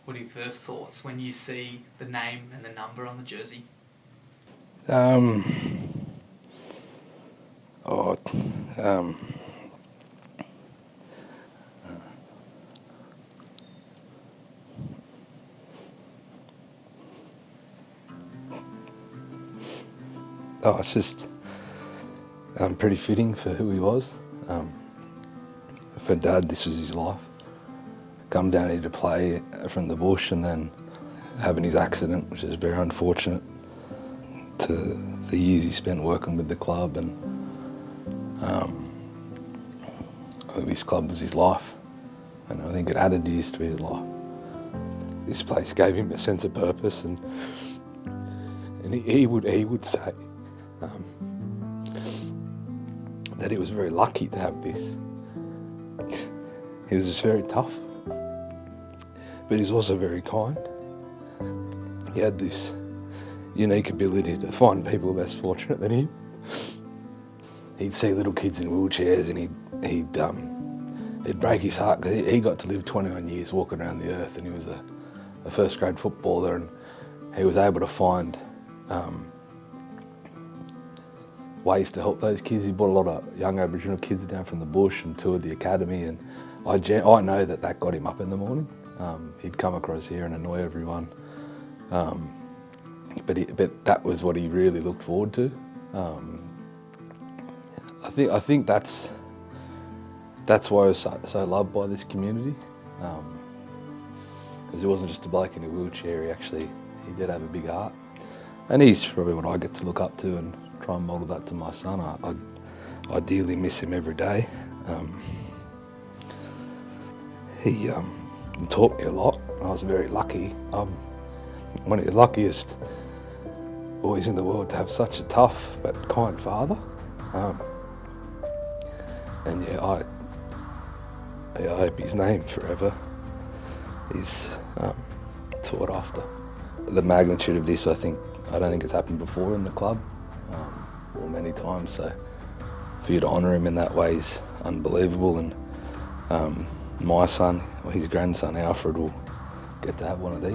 What are your first thoughts when you see the name and the number on the jersey? Um, oh, um, it's just pretty fitting for who he was. For Dad, this was his life. Come down here to play from the bush and then having his accident, which is very unfortunate, to the years he spent working with the club, and this club was his life, and I think it added years to his life. This place gave him a sense of purpose, and he would say that he was very lucky to have this. He was just very tough, but he's also very kind. He had this unique ability to find people less fortunate than him. He'd see little kids in wheelchairs and he'd break his heart because he got to live 21 years walking around the earth, and he was a first grade footballer, and he was able to find ways to help those kids. He brought a lot of young Aboriginal kids down from the bush and toured the academy, and I know that got him up in the morning. He'd come across here and annoy everyone, but that was what he really looked forward to. I think that's why I was so loved by this community, because he wasn't just a bloke in a wheelchair. He did have a big heart, and he's probably what I get to look up to and try and model that to my son. I dearly miss him every day. He taught me a lot. I was very lucky. I'm one of the luckiest boys in the world to have such a tough but kind father. I hope his name forever is taught after. The magnitude of this, I don't think it's happened before in the club, or many times. So for you to honour him in that way is unbelievable. And my son, or his grandson Alfred, will get to have one of these.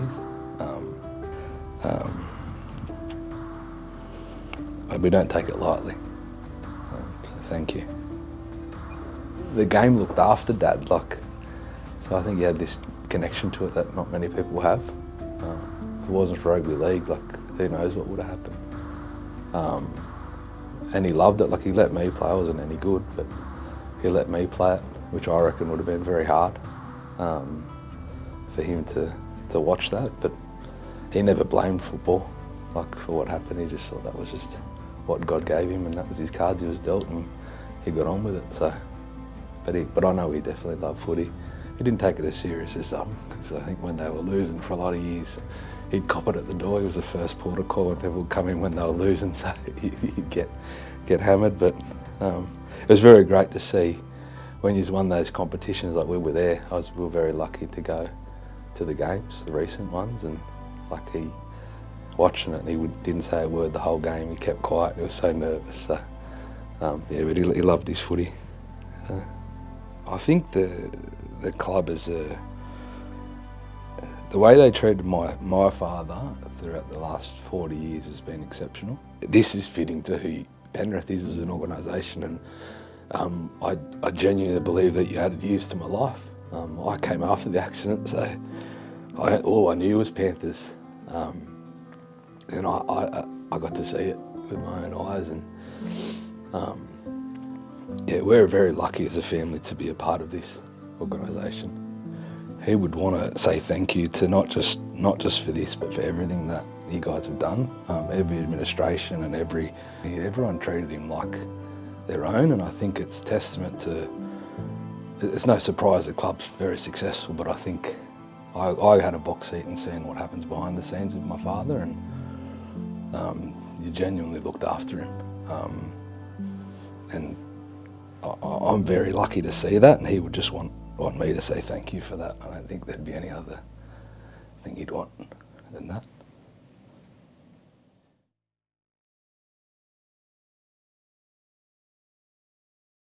We don't take it lightly. So thank you. The game looked after Dad, so I think he had this connection to it that not many people have. If it wasn't for rugby league, who knows what would have happened. And he loved it. He let me play. I wasn't any good, but he let me play it, which I reckon would have been very hard for him to watch that. But he never blamed football for what happened. He just thought that was just what God gave him, and that was his cards he was dealt, and he got on with it. So, but I know he definitely loved footy. He didn't take it as serious as some, because I think when they were losing for a lot of years, he'd cop it at the door. He was the first port of call when people would come in when they were losing, so he'd get hammered. But it was very great to see when you won those competitions. We were there. We were very lucky to go to the games, the recent ones, and he watching it, and he didn't say a word the whole game. He kept quiet. He was so nervous. So but he loved his footy. I think the club is the way they treated my father throughout the last 40 years has been exceptional. This is fitting to who Penrith is as an organisation, and I genuinely believe that you added years to my life. I came after the accident, so all I knew was Panthers, and I got to see it with my own eyes, and we're very lucky as a family to be a part of this organisation. He would want to say thank you to not just for this, but for everything that you guys have done. Every administration and everyone treated him like their own, and I think it's testament to. It's no surprise the club's very successful, but I think I had a box seat in seeing what happens behind the scenes with my father, and you genuinely looked after him, and I'm very lucky to see that, and he would just want me to say thank you for that. I don't think there'd be any other thing he'd want than that.